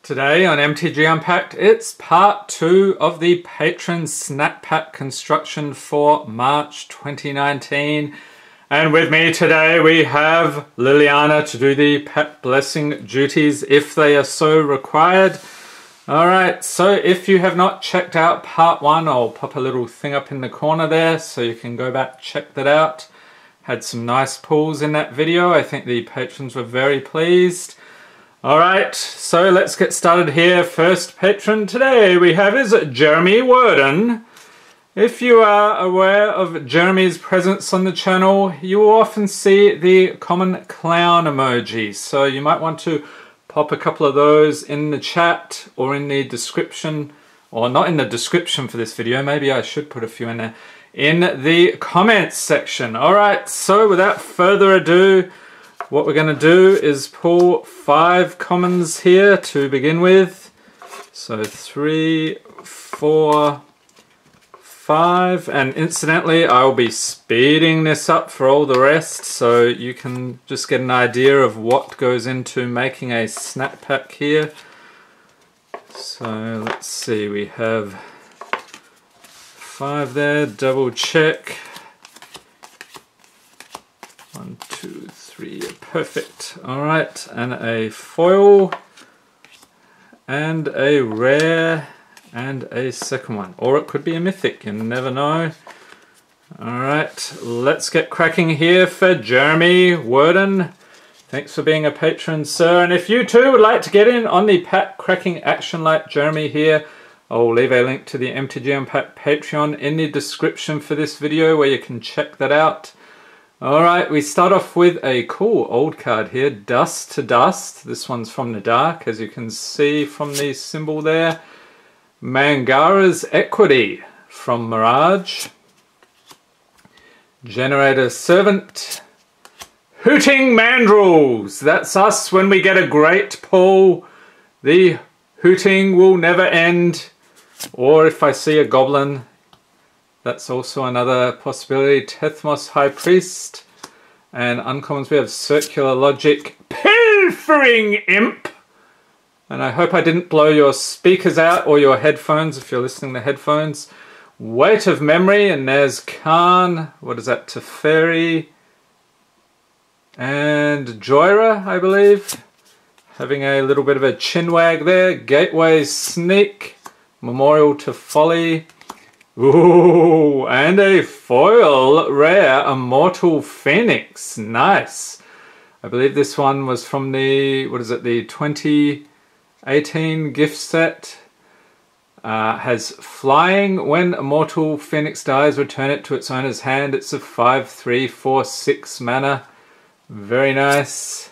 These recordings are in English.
Today on MTG Unpacked, it's part 2 of the Patron Snap Pack construction for March 2019. And with me today we have Liliana to do the pack blessing duties if they are so required. Alright, so if you have not checked out part 1, I'll pop a little thing up in the corner there so you can go back, check that out. Had some nice pulls in that video. I think the patrons were very pleased. Alright, so let's get started here. First patron today we have is Jeremy Worden. If you are aware of Jeremy's presence on the channel, you will often see the common clown emoji. So you might want to pop a couple of those in the chat or in the description, or not in the description for this video, maybe I should put a few in there, in the comments section. Alright, so without further ado, what we're going to do is pull 5 commons here to begin with. So 3, 4, 5, and incidentally I'll be speeding this up for all the rest so you can just get an idea of what goes into making a snap pack here. So let's see, we have 5 there, double check. 1, 2, 3, perfect. Alright, and a foil, and a rare, and a second one. Or it could be a mythic, you never know. Alright, let's get cracking here for Jeremy Worden. Thanks for being a patron, sir. And if you too would like to get in on the pack cracking action like Jeremy here, I'll leave a link to the MTG Unpacked Patreon in the description for this video where you can check that out. Alright, we start off with a cool old card here, Dust to Dust. This one's from the dark, as you can see from the symbol there. Mangara's Equity from Mirage. Generator Servant. Hooting Mandrills! That's us when we get a great pull. The hooting will never end. Or if I see a goblin, that's also another possibility. Tethmos High Priest. And uncommons we have Circular Logic, Pilfering Imp. And I hope I didn't blow your speakers out or your headphones if you're listening to headphones. Weight of Memory, and there's Khan. What is that? Teferi. And Joyra, I believe. Having a little bit of a chin wag there. Gateway Sneak. Memorial to Folly. Ooh, and a foil rare Immortal Phoenix. Nice. I believe this one was from the, what is it, the 2018 gift set. Has flying. When Immortal Phoenix dies, return it to its owner's hand. It's a 5/3 4/6 mana. Very nice.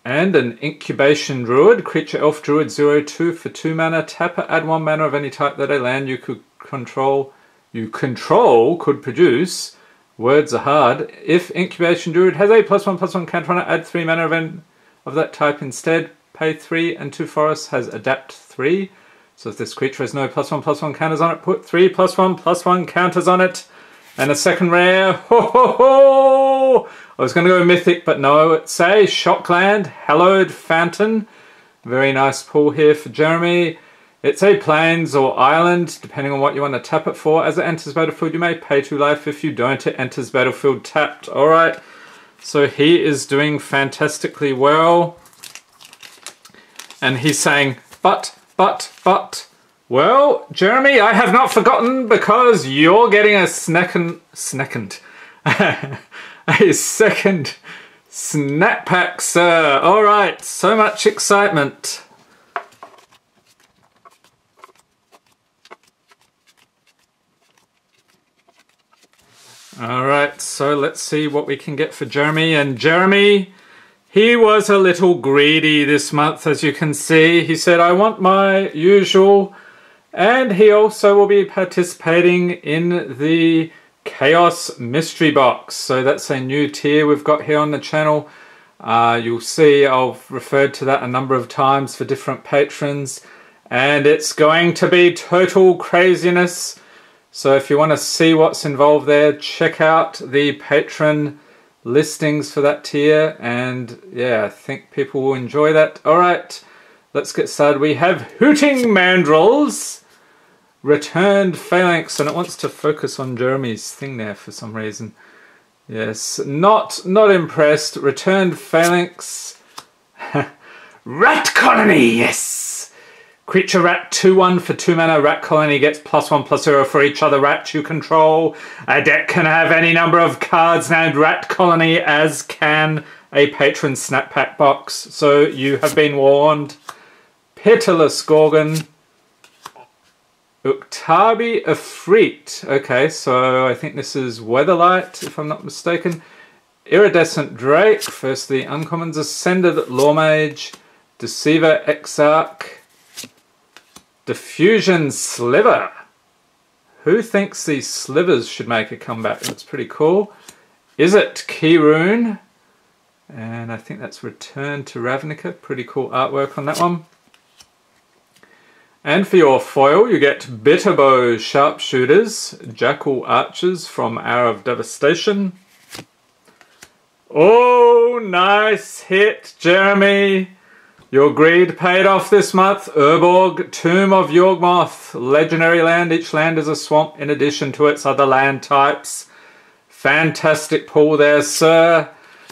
And an Incubation Druid, creature elf druid 0/2 for 2 mana. Tap it, add 1 mana of any type that a land you control could produce. Words are hard. If Incubation Druid has a +1/+1 counter on it, add 3 mana of that type instead. Pay 3 and 2 forests, has adapt 3. So if this creature has no +1/+1 counters on it, put 3 +1/+1 counters on it. And a second rare. Ho ho ho! I was going to go mythic, but no, it's a Shockland, Hallowed Fountain. Very nice pull here for Jeremy. It's a plains or island, depending on what you want to tap it for. As it enters battlefield, you may pay 2 life. If you don't, it enters battlefield tapped. Alright, so he is doing fantastically well. And he's saying, but. Well, Jeremy, I have not forgotten because you're getting a second snap pack, sir. Alright, so much excitement. Alright, so let's see what we can get for Jeremy. And Jeremy, he was a little greedy this month, as you can see. He said, I want my usual. And he also will be participating in the Chaos Mystery Box. So that's a new tier we've got here on the channel. You'll see I've referred to that a number of times for different patrons. And it's going to be total craziness. So if you want to see what's involved there, check out the patron listings for that tier, and yeah, I think people will enjoy that. Alright, let's get started. We have Hooting Mandrills, Returned Phalanx, and it wants to focus on Jeremy's thing there for some reason. Yes, not impressed. Returned Phalanx. Rat Colony, yes! Creature rat 2/1 for 2 mana. Rat Colony gets +1/+0 for each other rat you control. A deck can have any number of cards named Rat Colony, as can a Patron Snap Pack box. So you have been warned. Pitiless Gorgon. Uktabi Efreet. Okay, so I think this is Weatherlight, if I'm not mistaken. Iridescent Drake. First the uncommons. Ascended Lawmage. Deceiver Exarch. Diffusion Sliver. Who thinks these slivers should make a comeback? That's pretty cool. Is it Keyrune? And I think that's Return to Ravnica. Pretty cool artwork on that one. And for your foil, you get Bitterbow Sharpshooters, Jackal Archers from Hour of Devastation. Oh, nice hit, Jeremy. Your greed paid off this month. Urborg, Tomb of Yawgmoth, legendary land. Each land is a swamp in addition to its other land types. Fantastic pull there, sir.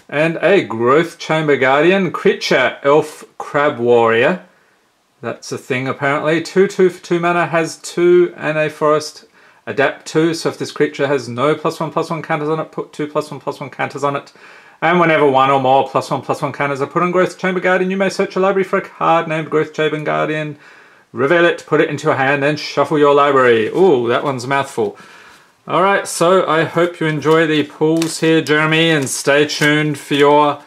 And a Growth Chamber Guardian, creature, Elf Crab Warrior. That's a thing apparently. 2/2 for 2 mana, has 2 and a forest. Adapt 2, so if this creature has no +1/+1 counters on it, put 2 +1/+1 counters on it. And whenever 1 or more +1/+1 counters are put on Growth Chamber Guardian, you may search your library for a card named Growth Chamber Guardian, reveal it, put it into your hand, and shuffle your library. Ooh, that one's a mouthful. Alright, so I hope you enjoy the pulls here, Jeremy, and stay tuned for your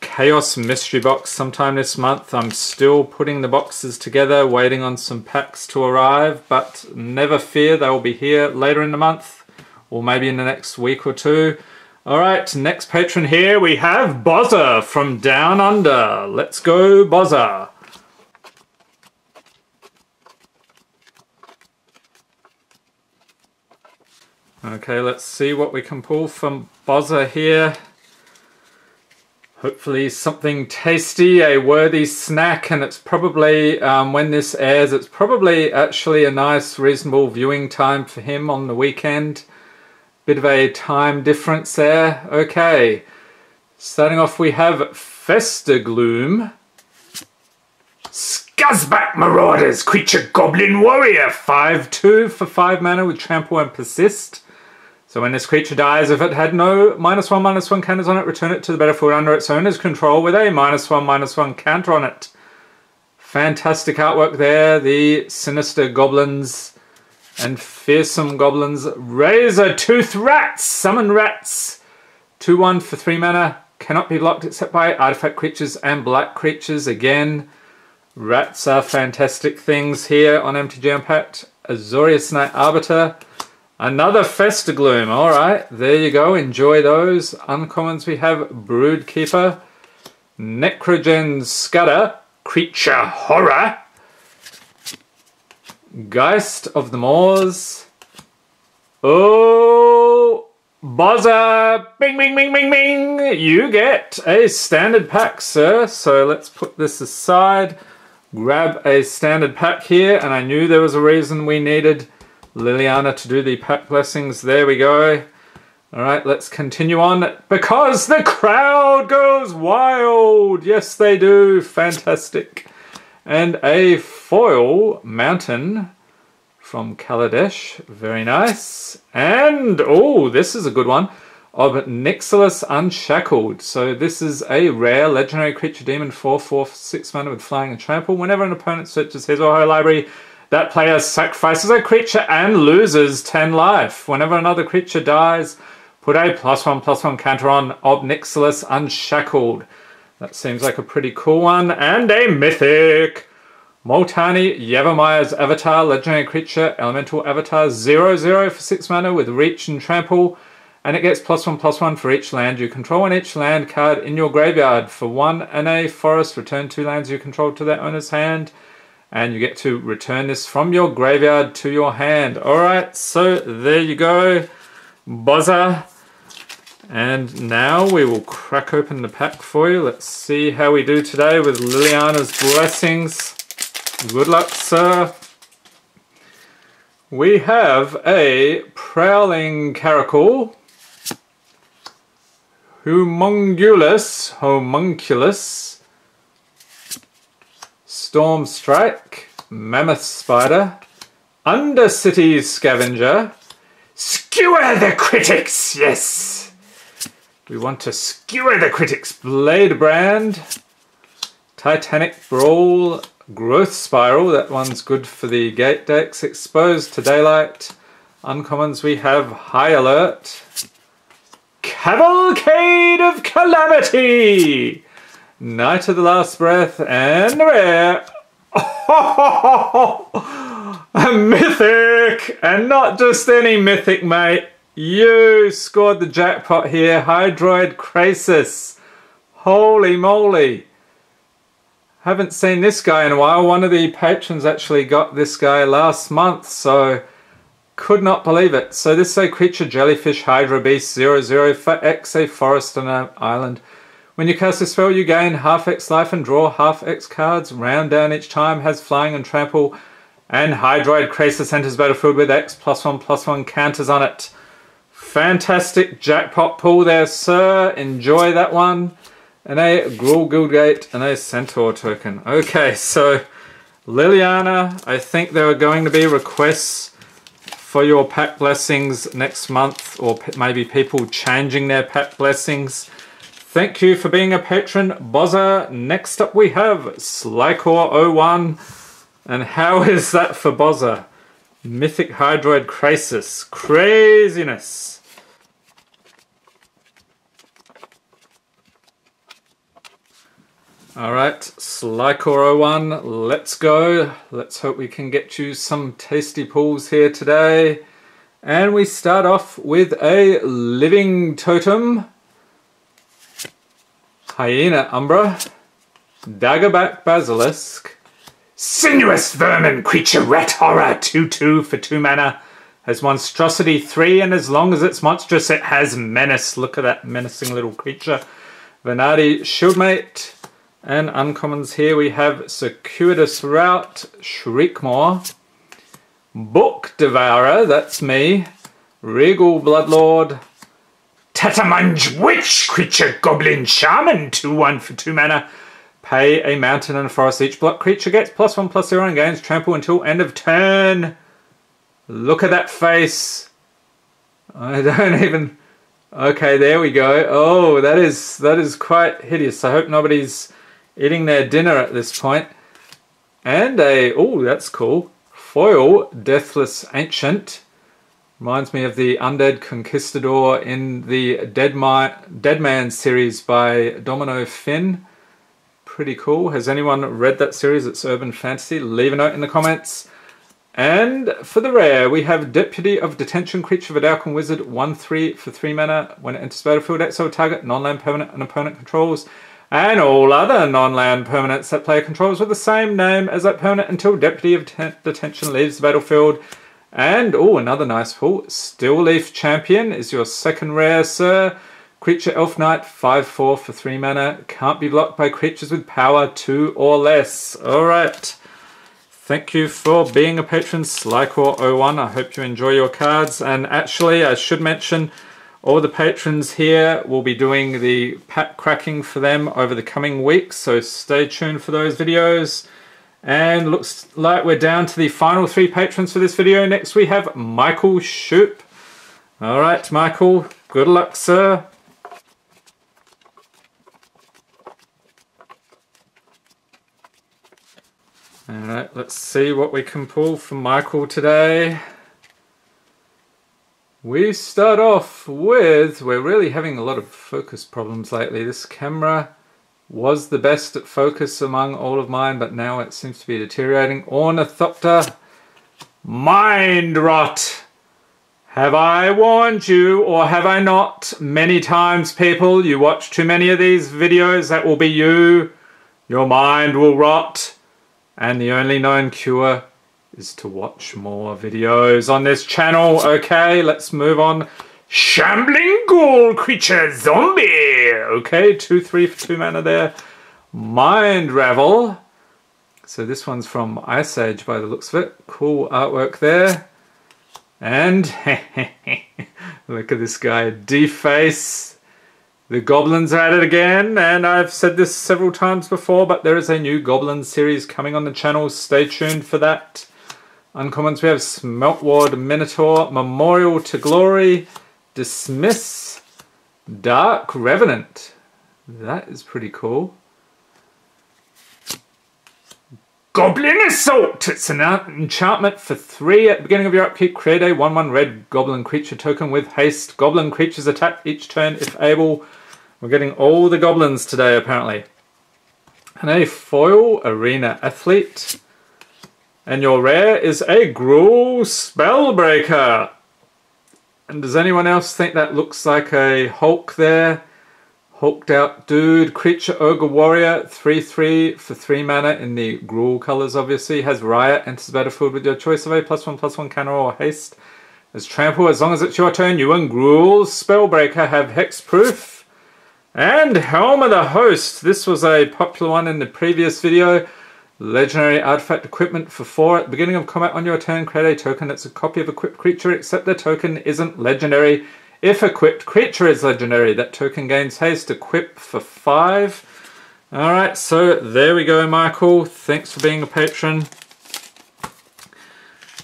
Chaos Mystery Box sometime this month. I'm still putting the boxes together, waiting on some packs to arrive, but never fear, they will be here later in the month, or maybe in the next week or two. Alright, next patron here we have Bozza from Down Under. Let's go, Bozza. Okay, let's see what we can pull from Bozza here. Hopefully something tasty, a worthy snack, and it's probably, when this airs, it's probably actually a nice, reasonable viewing time for him on the weekend. Bit of a time difference there. Okay, starting off we have Festergloom. Scuzzback Marauders, creature Goblin Warrior, 5/2 for 5 mana with Trample and Persist. So when this creature dies, if it had no -1/-1 counters on it, return it to the battlefield under its owner's control with a -1/-1 counter on it. Fantastic artwork there. The Sinister Goblins and Fearsome Goblins. Razor Tooth Rats, Summon Rats. 2/1 for 3 mana. Cannot be blocked except by artifact creatures and black creatures. Again, rats are fantastic things here on MTG Unpacked. Azorius Knight Arbiter. Another Festergloom. Alright, there you go. Enjoy those. Uncommons we have Broodkeeper. Necrogen Scudder. Creature Horror. Geist of the Moors. Oh, Bozza, bing, bing, bing, bing, bing. You get a standard pack, sir. So let's put this aside. Grab a standard pack here. And I knew there was a reason we needed Liliana to do the pack blessings. There we go. All right, let's continue on. Because the crowd goes wild. Yes, they do. Fantastic. And a foil mountain from Kaladesh. Very nice. And, oh, this is a good one. Of Nixilis Unshackled. So this is a rare legendary creature demon 4/4 for 6 mana with flying and trample. Whenever an opponent searches his or her library, that player sacrifices a creature and loses 10 life. Whenever another creature dies, put a +1/+1 counter on Ob Nixilis Unshackled. That seems like a pretty cool one. And a mythic. Moltani Yavimai's Avatar, legendary creature, elemental avatar, 0/0 for 6 mana with reach and trample. And it gets +1/+1 for each land you control and each land card in your graveyard. For 1 and a forest, return 2 lands you control to their owner's hand. And you get to return this from your graveyard to your hand. Alright, so there you go. Bozza. And now we will crack open the pack for you. Let's see how we do today with Liliana's blessings. Good luck, sir. We have a Prowling Caracal, Homunculus, Storm Strike, Mammoth Spider, Undercity Scavenger, Skewer the Critics, yes! We want to skewer the critics. Blade Brand, Titanic Brawl, Growth Spiral, that one's good for the gate decks. Exposed to Daylight. Uncommons we have High Alert, Cavalcade of Calamity, Night of the Last Breath, and rare. A mythic! And not just any mythic, mate. You scored the jackpot here, Hydroid Crasis. Holy moly. Haven't seen this guy in a while. One of the patrons actually got this guy last month, so could not believe it. So this is a creature, Jellyfish, Hydra Beast, 0/0 for X, a forest and an island. When you cast a spell, you gain half X life and draw half X cards. Round down each time, has flying and trample. And Hydroid Crasis enters battlefield with X +1/+1 counters on it. Fantastic jackpot pull there, sir. Enjoy that one. And a Gruul Guildgate and a Centaur token. Okay, so Liliana, I think there are going to be requests for your pack blessings next month, or maybe people changing their pack blessings. Thank you for being a patron, Bozza. Next up we have Slycore01. And how is that for Bozza? Mythic Hydroid Crasis. Craziness. Alright, Slycore01, let's go. Let's hope we can get you some tasty pulls here today. And we start off with a Living Totem, Hyena Umbra, Daggerback Basilisk, Sinuous Vermin Creature Rat Horror, 2/2 for 2 mana. Has Monstrosity 3, and as long as it's monstrous it has Menace. Look at that menacing little creature. Venati Shieldmate. And uncommons here we have Circuitous Route, Shriekmaw, Book Devourer, that's me, Regal Bloodlord, Tatamunge Witch Creature Goblin Shaman, 2/1 for 2 mana. Pay a mountain and a forest. Each block creature gets +1/+0 and gains trample until end of turn. Look at that face. I don't even... Okay, there we go. Oh, that is quite hideous. I hope nobody's eating their dinner at this point. And a, oh, that's cool, foil Deathless Ancient. Reminds me of the Undead Conquistador in the Deadman series by Domino Finn. Pretty cool. Has anyone read that series? It's urban fantasy. Leave a note in the comments. And for the rare, we have Deputy of Detention, creature of a Dalkin Wizard, 1/3 for 3 mana. When it enters battlefield, exile target non-land permanent and opponent controls, and all other non-land permanents that player controls with the same name as that permanent until Deputy of Detention leaves the battlefield. And, oh, another nice pull. Stillleaf Champion is your second rare, sir. Creature Elf Knight, 5/4 for 3 mana. Can't be blocked by creatures with power 2 or less. Alright. Thank you for being a patron, Slycore01. I hope you enjoy your cards. And actually, I should mention, all the patrons here will be doing the pack cracking for them over the coming weeks, so stay tuned for those videos. And looks like we're down to the final 3 patrons for this video. Next we have Michael Shoop. Alright, Michael, good luck, sir. Alright, let's see what we can pull from Michael today. We start off with, we're really having a lot of focus problems lately. This camera was the best at focus among all of mine, but now it seems to be deteriorating. Ornithopter, Mind Rot. Have I warned you, or have I not? Many times, people, you watch too many of these videos, that will be you. Your mind will rot. And the only known cure is to watch more videos on this channel. Okay, let's move on Shambling Ghoul Creature Zombie. Okay, 2/3 for 2 mana there. Mind Ravel. So this one's from Ice Age by the looks of it. Cool artwork there. And look at this guy, Deface. The goblins are at it again, and I've said this several times before, but there is a new goblin series coming on the channel. Stay tuned for that. Uncommons, we have Smeltward Minotaur, Memorial to Glory, Dismiss, Dark Revenant. That is pretty cool. Goblin Assault! It's an enchantment for 3. At the beginning of your upkeep, create a 1/1 red goblin creature token with haste. Goblin creatures attack each turn if able. We're getting all the goblins today, apparently. And a foil Arena Athlete. And your rare is a Gruul Spellbreaker. And does anyone else think that looks like a Hulk there? Hulked out dude. Creature Ogre Warrior. 3/3 for 3 mana in the Gruul colours, obviously. Has Riot. Enters the battlefield with your choice of a +1/+1 counter or haste. As trample, as long as it's your turn, you and Gruul Spellbreaker have hexproof. And Helm of the Host. This was a popular one in the previous video. Legendary artifact equipment for 4. At the beginning of combat on your turn, create a token that's a copy of a equipped creature, except the token isn't legendary. If equipped creature is legendary, that token gains haste. Equip for 5. Alright, so there we go, Michael. Thanks for being a patron.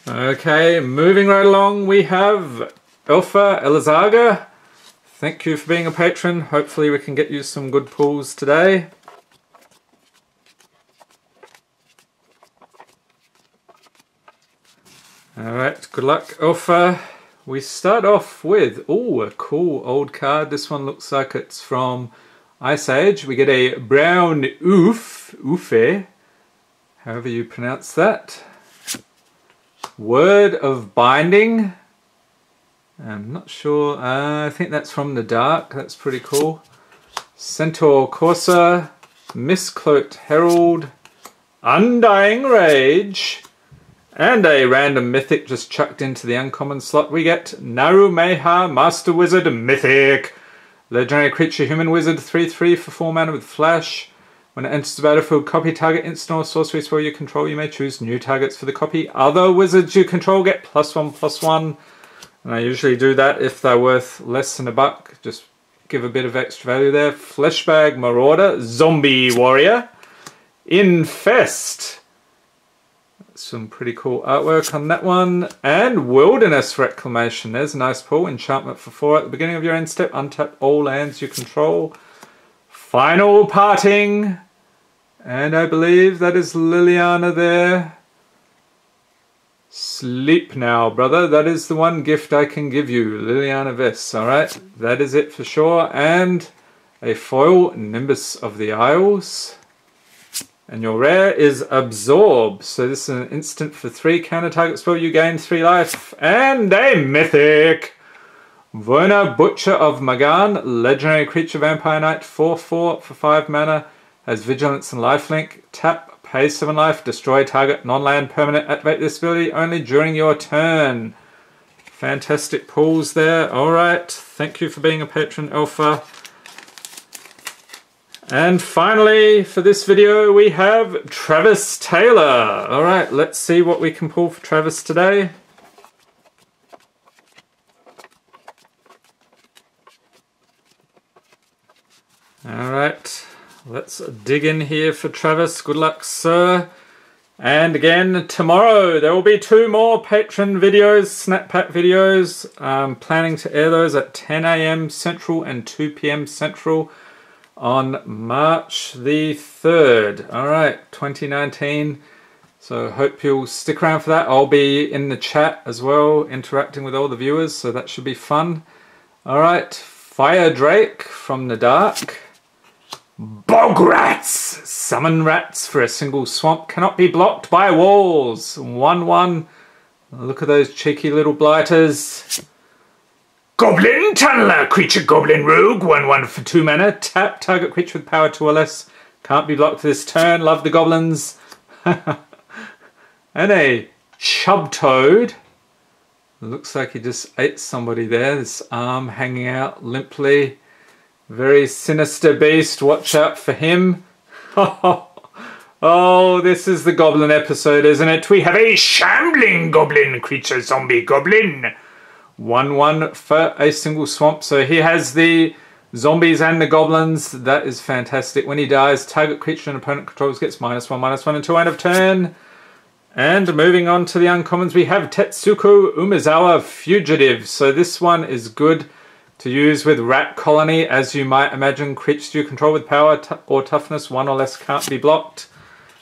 Okay, moving right along, we have Alpha Elizaga. Thank you for being a patron. Hopefully we can get you some good pulls today. Alright, good luck, Alpha. We start off with, ooh, a cool old card. This one looks like it's from Ice Age. We get a brown Oofe, however you pronounce that. Word of Binding. I'm not sure, I think that's from the Dark, that's pretty cool. Centaur Corsa, Mistcloaked Herald, Undying Rage, and a random mythic just chucked into the uncommon slot. We get Narumeha, Master Wizard Mythic. Legendary creature, human wizard, 3/3 for 4 mana with flash. When it enters the battlefield, copy target instant or sorcery spell you control. You may choose new targets for the copy. Other wizards you control get +1/+1. And I usually do that if they're worth less than $1. Just give a bit of extra value there. Fleshbag Marauder, Zombie Warrior, Infest. Some pretty cool artwork on that one. And Wilderness Reclamation. There's a nice pull. Enchantment for 4. At the beginning of your end step, untap all lands you control. Final Parting. And I believe that is Liliana there. Sleep now, brother. That is the one gift I can give you. Liliana Vess. Alright, that is it for sure. And a foil Nimbus of the Isles. And your rare is Absorb. So this is an instant for 3. Counter target spell, you gain 3 life. And a mythic. Vona, Butcher of Magan. Legendary creature, Vampire Knight. 4/4 for 5 mana. Has Vigilance and Lifelink. Tap. Pay 7 life, destroy target non-land permanent, activate this ability only during your turn. Fantastic pulls there. Alright, thank you for being a patron, Alpha. And finally, for this video, we have Travis Taylor. Alright, let's see what we can pull for Travis today. Alright. Let's dig in here for Travis. Good luck, sir. And again, tomorrow there will be 2 more Patron videos, Snap Pack videos. I'm planning to air those at 10 AM Central and 2 PM Central on March the 3rd. Alright, 2019. So hope you'll stick around for that. I'll be in the chat as well, interacting with all the viewers, so that should be fun. Alright, Fire Drake from the Dark. Bog Rats! Summon rats for a single swamp. Cannot be blocked by walls. 1/1. Look at those cheeky little blighters. Goblin Tunneler. Creature Goblin Rogue. 1/1 for 2 mana. Tap. Target creature with power 2 or less. Can't be blocked this turn. Love the goblins. And a Chub Toad. Looks like he just ate somebody there. This arm hanging out limply. Very sinister beast. Watch out for him. Oh, this is the goblin episode, isn't it? We have a shambling goblin creature, zombie goblin. 1/1 for a single swamp. So he has the zombies and the goblins. That is fantastic. When he dies, target creature and opponent controls gets -1/-1 until end of turn. And moving on to the uncommons, we have Tetsuko Umezawa Fugitive. So this one is good to use with Rat Colony. As you might imagine, creatures you control with power or toughness 1 or less can't be blocked.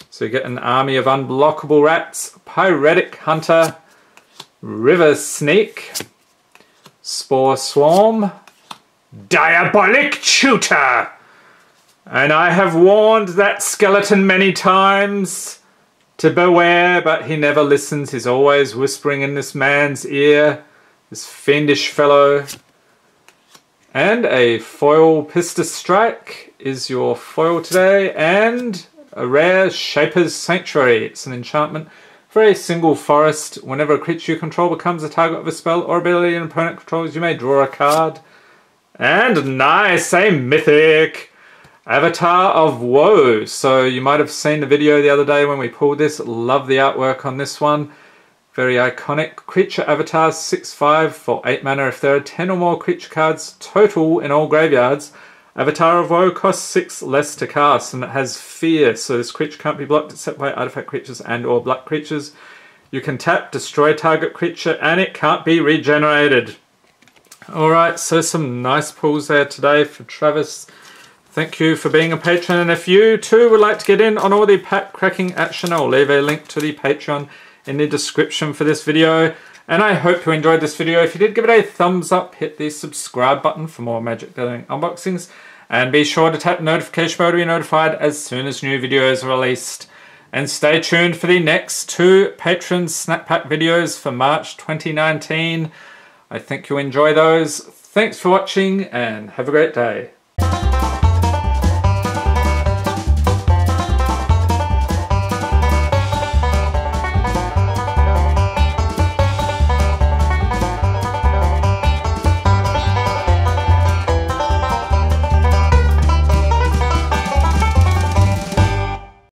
So you get an army of unblockable rats. Pyretic Hunter, River Sneak, Spore Swarm, Diabolic Tutor. And I have warned that skeleton many times to beware, but he never listens. He's always whispering in this man's ear, this fiendish fellow. And a foil Pistis Strike is your foil today, and a rare Shaper's Sanctuary. It's an enchantment for a single forest. Whenever a creature you control becomes the target of a spell or ability an opponent controls, you may draw a card. And nice, a mythic Avatar of Woe. So you might have seen the video the other day when we pulled this. Love the artwork on this one. Very iconic. Creature avatars 6/5 for 8 mana. If there are 10 or more creature cards total in all graveyards, Avatar of Woe costs 6 less to cast, and it has Fear. So this creature can't be blocked except by artifact creatures and or black creatures. You can tap, destroy target creature, and it can't be regenerated. Alright, so some nice pulls there today for Travis. Thank you for being a patron, and if you too would like to get in on all the pack cracking action, I'll leave a link to the Patreon in the description for this video. And I hope you enjoyed this video. If you did, give it a thumbs up, hit the subscribe button for more Magic Gathering unboxings, and be sure to tap the notification bell to be notified as soon as new videos are released. And stay tuned for the next 2 Patron Snap Pack videos for March 2019. I think you'll enjoy those. Thanks for watching and have a great day.